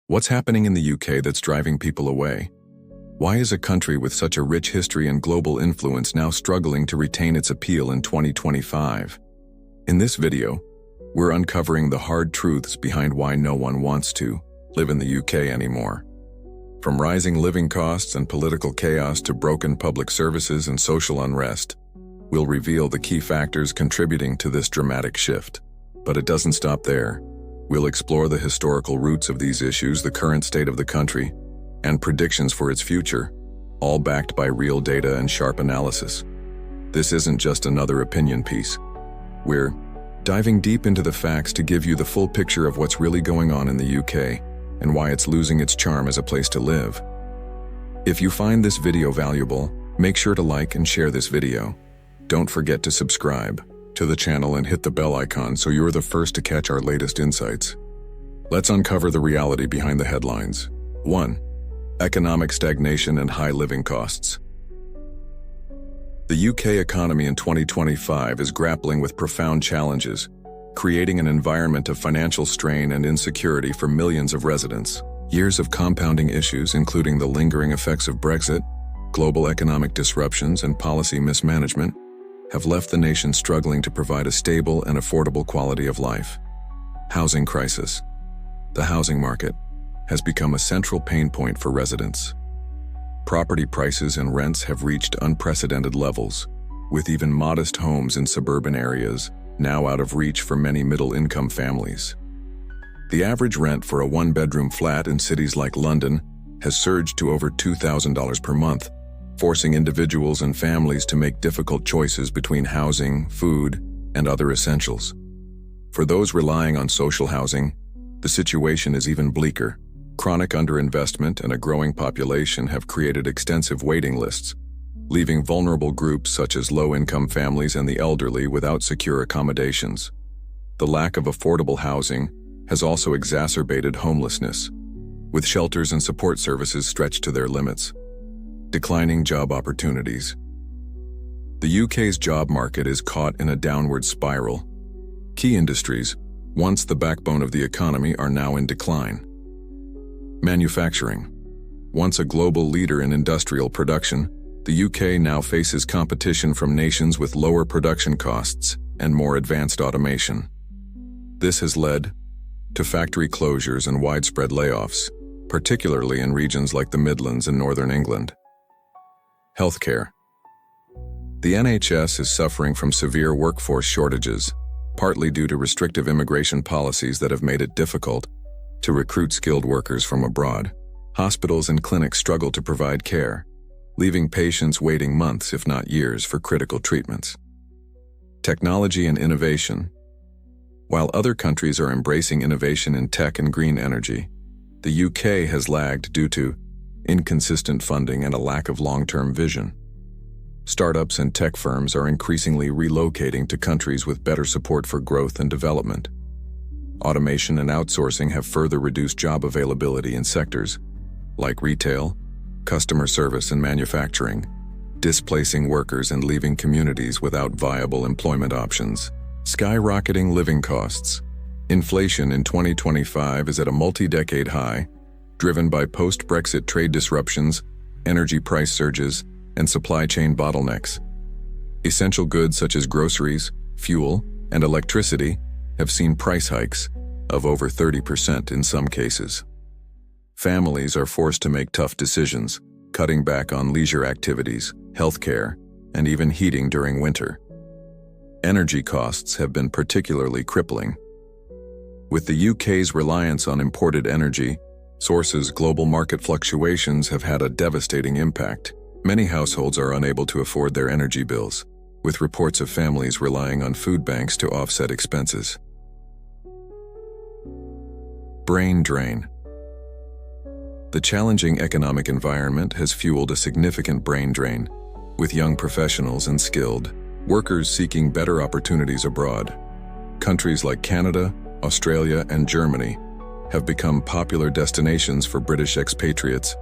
What's happening in the UK that's driving people away? Why is a country with such a rich history and global influence now struggling to retain its appeal in 2025? In this video, we're uncovering the hard truths behind why no one wants to live in the UK anymore. From rising living costs and political chaos to broken public services and social unrest, we'll reveal the key factors contributing to this dramatic shift. But it doesn't stop there. We'll explore the historical roots of these issues, the current state of the country, and predictions for its future, all backed by real data and sharp analysis. This isn't just another opinion piece. We're diving deep into the facts to give you the full picture of what's really going on in the UK and why it's losing its charm as a place to live. If you find this video valuable, make sure to like and share this video. Don't forget to subscribe to the channel and hit the bell icon so you're the first to catch our latest insights. Let's uncover the reality behind the headlines. 1. Economic stagnation and high living costs. The UK economy in 2025 is grappling with profound challenges, creating an environment of financial strain and insecurity for millions of residents. Years of compounding issues, including the lingering effects of Brexit, global economic disruptions, and policy mismanagement, have left the nation struggling to provide a stable and affordable quality of life. Housing crisis. The housing market has become a central pain point for residents. Property prices and rents have reached unprecedented levels, with even modest homes in suburban areas now out of reach for many middle-income families. The average rent for a one-bedroom flat in cities like London has surged to over $2,000 per month, forcing individuals and families to make difficult choices between housing, food, and other essentials. For those relying on social housing, the situation is even bleaker. Chronic underinvestment and a growing population have created extensive waiting lists, leaving vulnerable groups such as low-income families and the elderly without secure accommodations. The lack of affordable housing has also exacerbated homelessness, with shelters and support services stretched to their limits. Declining job opportunities. The UK's job market is caught in a downward spiral. Key industries, once the backbone of the economy, are now in decline. Manufacturing. Once a global leader in industrial production, the UK now faces competition from nations with lower production costs and more advanced automation. This has led to factory closures and widespread layoffs, particularly in regions like the Midlands and Northern England. Healthcare. The NHS is suffering from severe workforce shortages, partly due to restrictive immigration policies that have made it difficult to recruit skilled workers from abroad. Hospitals and clinics struggle to provide care, leaving patients waiting months, if not years, for critical treatments. Technology and innovation. While other countries are embracing innovation in tech and green energy, the UK has lagged due to inconsistent funding and a lack of long-term vision. Startups and tech firms are increasingly relocating to countries with better support for growth and development. Automation and outsourcing have further reduced job availability in sectors like retail, customer service, and manufacturing, displacing workers and leaving communities without viable employment options. Skyrocketing living costs. Inflation in 2025 is at a multi-decade high, driven by post-Brexit trade disruptions, energy price surges, and supply chain bottlenecks. Essential goods such as groceries, fuel, and electricity have seen price hikes of over 30% in some cases. Families are forced to make tough decisions, cutting back on leisure activities, healthcare, and even heating during winter. Energy costs have been particularly crippling. With the UK's reliance on imported energy sources, global market fluctuations have had a devastating impact. Many households are unable to afford their energy bills, with reports of families relying on food banks to offset expenses. Brain drain. The challenging economic environment has fueled a significant brain drain, with young professionals and skilled workers seeking better opportunities abroad. Countries like Canada, Australia, and Germany have become popular destinations for British expatriates,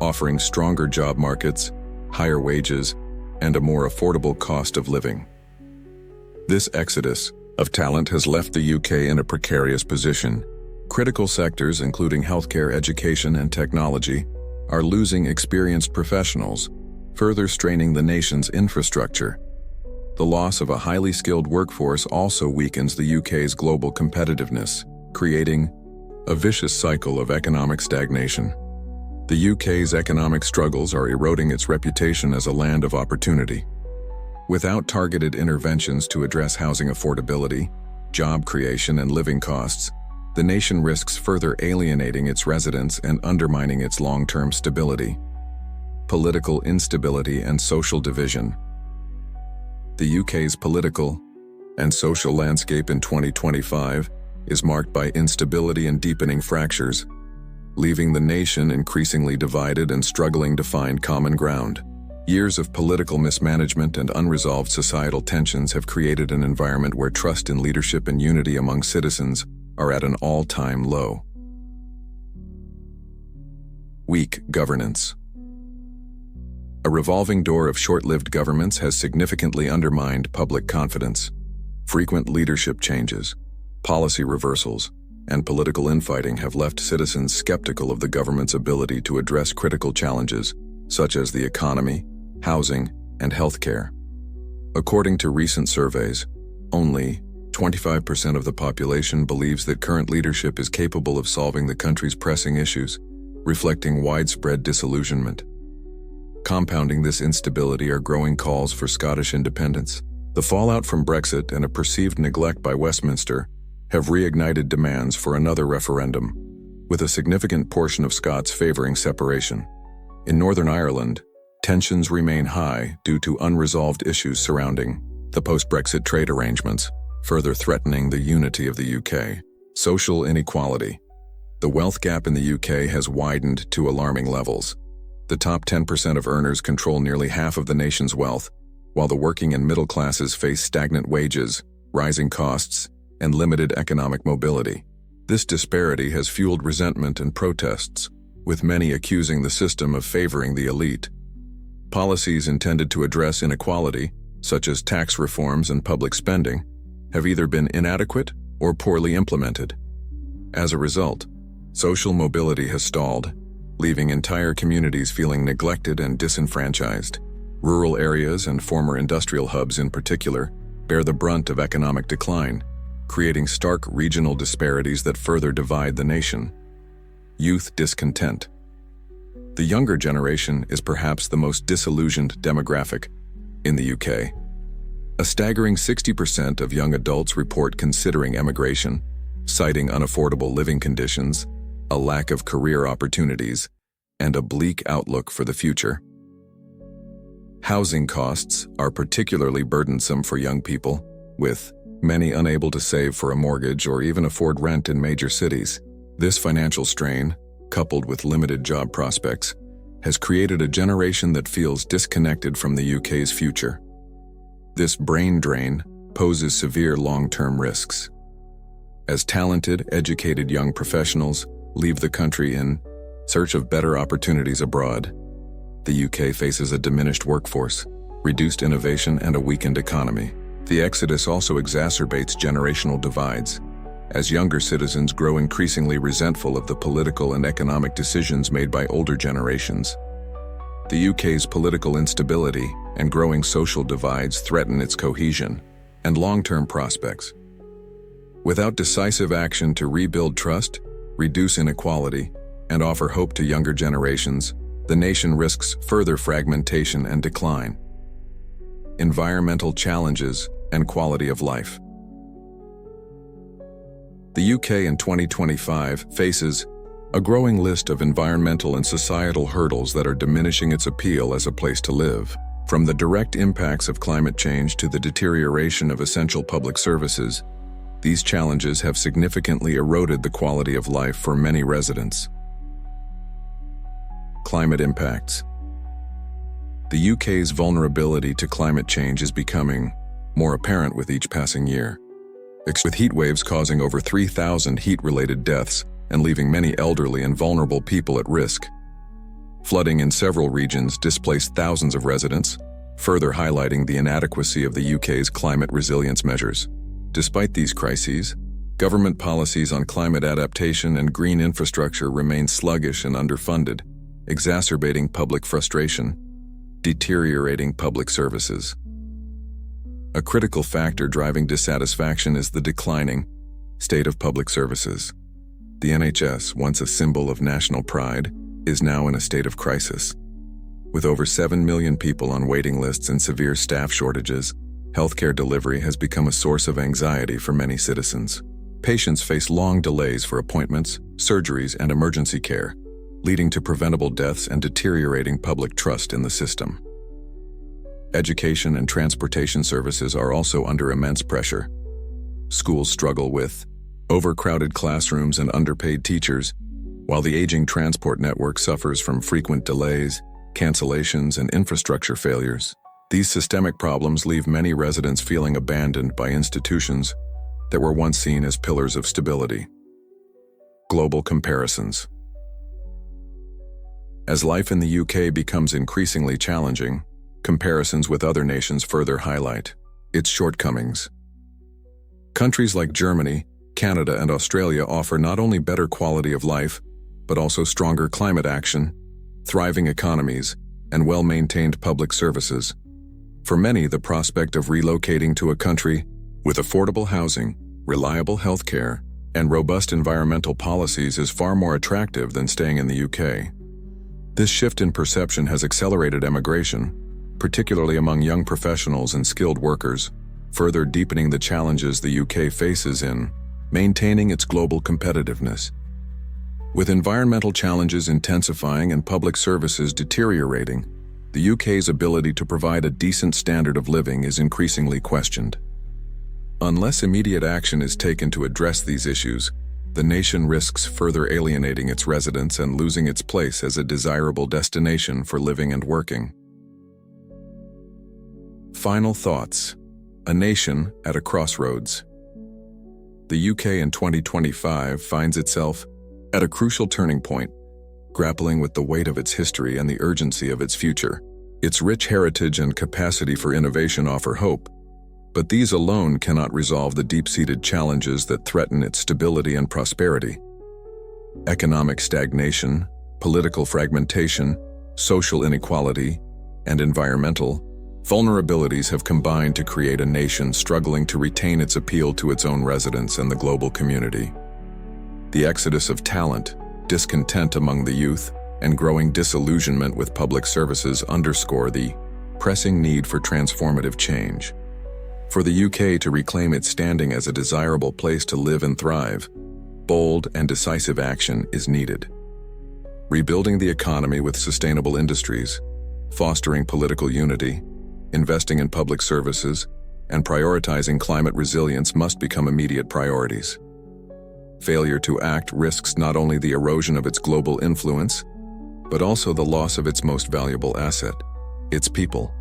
offering stronger job markets, higher wages, and a more affordable cost of living. This exodus of talent has left the UK in a precarious position, Critical sectors, including healthcare, education, and technology, are losing experienced professionals, further straining the nation's infrastructure. The loss of a highly skilled workforce also weakens the UK's global competitiveness, creating a vicious cycle of economic stagnation. The UK's economic struggles are eroding its reputation as a land of opportunity. Without targeted interventions to address housing affordability, job creation, and living costs, the nation risks further alienating its residents and undermining its long-term stability. Political instability and social division. The UK's political and social landscape in 2025 is marked by instability and deepening fractures, leaving the nation increasingly divided and struggling to find common ground. Years of political mismanagement and unresolved societal tensions have created an environment where trust in leadership and unity among citizens are at an all-time low. Weak governance. A revolving door of short-lived governments has significantly undermined public confidence. Frequent leadership changes, policy reversals, and political infighting have left citizens skeptical of the government's ability to address critical challenges, such as the economy, housing, and healthcare. According to recent surveys, only 25% of the population believes that current leadership is capable of solving the country's pressing issues, reflecting widespread disillusionment. Compounding this instability are growing calls for Scottish independence. The fallout from Brexit and a perceived neglect by Westminster have reignited demands for another referendum, with a significant portion of Scots favouring separation. In Northern Ireland, tensions remain high due to unresolved issues surrounding the post-Brexit trade arrangements, further threatening the unity of the UK. Social inequality. The wealth gap in the UK has widened to alarming levels. The top 10% of earners control nearly half of the nation's wealth, while the working and middle classes face stagnant wages, rising costs, and limited economic mobility. This disparity has fueled resentment and protests, with many accusing the system of favoring the elite. Policies intended to address inequality, such as tax reforms and public spending, have either been inadequate or poorly implemented. As a result, social mobility has stalled, leaving entire communities feeling neglected and disenfranchised. Rural areas and former industrial hubs in particular bear the brunt of economic decline, creating stark regional disparities that further divide the nation. Youth discontent. The younger generation is perhaps the most disillusioned demographic in the UK. A staggering 60% of young adults report considering emigration, citing unaffordable living conditions, a lack of career opportunities, and a bleak outlook for the future. Housing costs are particularly burdensome for young people, with many unable to save for a mortgage or even afford rent in major cities. This financial strain, coupled with limited job prospects, has created a generation that feels disconnected from the UK's future. This brain drain poses severe long-term risks. As talented, educated young professionals leave the country in search of better opportunities abroad, the UK faces a diminished workforce, reduced innovation, and a weakened economy. The exodus also exacerbates generational divides, as younger citizens grow increasingly resentful of the political and economic decisions made by older generations. The UK's political instability and growing social divides threaten its cohesion and long-term prospects. Without decisive action to rebuild trust, reduce inequality, and offer hope to younger generations, the nation risks further fragmentation and decline. Environmental challenges and quality of life. The UK in 2025 faces a growing list of environmental and societal hurdles that are diminishing its appeal as a place to live. From the direct impacts of climate change to the deterioration of essential public services, these challenges have significantly eroded the quality of life for many residents. Climate impacts. The UK's vulnerability to climate change is becoming more apparent with each passing year, with heatwaves causing over 3,000 heat-related deaths and leaving many elderly and vulnerable people at risk. Flooding in several regions displaced thousands of residents, further highlighting the inadequacy of the UK's climate resilience measures. Despite these crises, Government policies on climate adaptation and green infrastructure remain sluggish and underfunded, exacerbating public frustration, deteriorating public services. A critical factor driving dissatisfaction is the declining state of public services. The NHS, once a symbol of national pride, is now in a state of crisis. With over 7 million people on waiting lists and severe staff shortages, healthcare delivery has become a source of anxiety for many citizens. Patients face long delays for appointments, surgeries, and emergency care, leading to preventable deaths and deteriorating public trust in the system. Education and transportation services are also under immense pressure. Schools struggle with overcrowded classrooms and underpaid teachers, while the aging transport network suffers from frequent delays, cancellations, and infrastructure failures. These systemic problems leave many residents feeling abandoned by institutions that were once seen as pillars of stability. Global comparisons. As life in the UK becomes increasingly challenging, comparisons with other nations further highlight its shortcomings. Countries like Germany, Canada, and Australia offer not only better quality of life, but also stronger climate action, thriving economies, and well-maintained public services. For many, the prospect of relocating to a country with affordable housing, reliable healthcare, and robust environmental policies is far more attractive than staying in the UK. This shift in perception has accelerated emigration, particularly among young professionals and skilled workers, further deepening the challenges the UK faces in maintaining its global competitiveness. With environmental challenges intensifying and public services deteriorating, the UK's ability to provide a decent standard of living is increasingly questioned. Unless immediate action is taken to address these issues, the nation risks further alienating its residents and losing its place as a desirable destination for living and working. Final thoughts. A nation at a crossroads. The UK in 2025 finds itself at a crucial turning point, grappling with the weight of its history and the urgency of its future. Its rich heritage and capacity for innovation offer hope, but these alone cannot resolve the deep-seated challenges that threaten its stability and prosperity. Economic stagnation, political fragmentation, social inequality, and environmental vulnerabilities have combined to create a nation struggling to retain its appeal to its own residents and the global community. The exodus of talent, discontent among the youth, and growing disillusionment with public services underscore the pressing need for transformative change. For the UK to reclaim its standing as a desirable place to live and thrive, bold and decisive action is needed. Rebuilding the economy with sustainable industries, fostering political unity, investing in public services, and prioritizing climate resilience must become immediate priorities. Failure to act risks not only the erosion of its global influence, but also the loss of its most valuable asset, its people.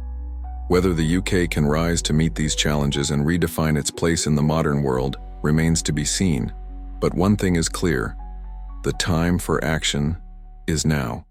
Whether the UK can rise to meet these challenges and redefine its place in the modern world remains to be seen, but one thing is clear: the time for action is now.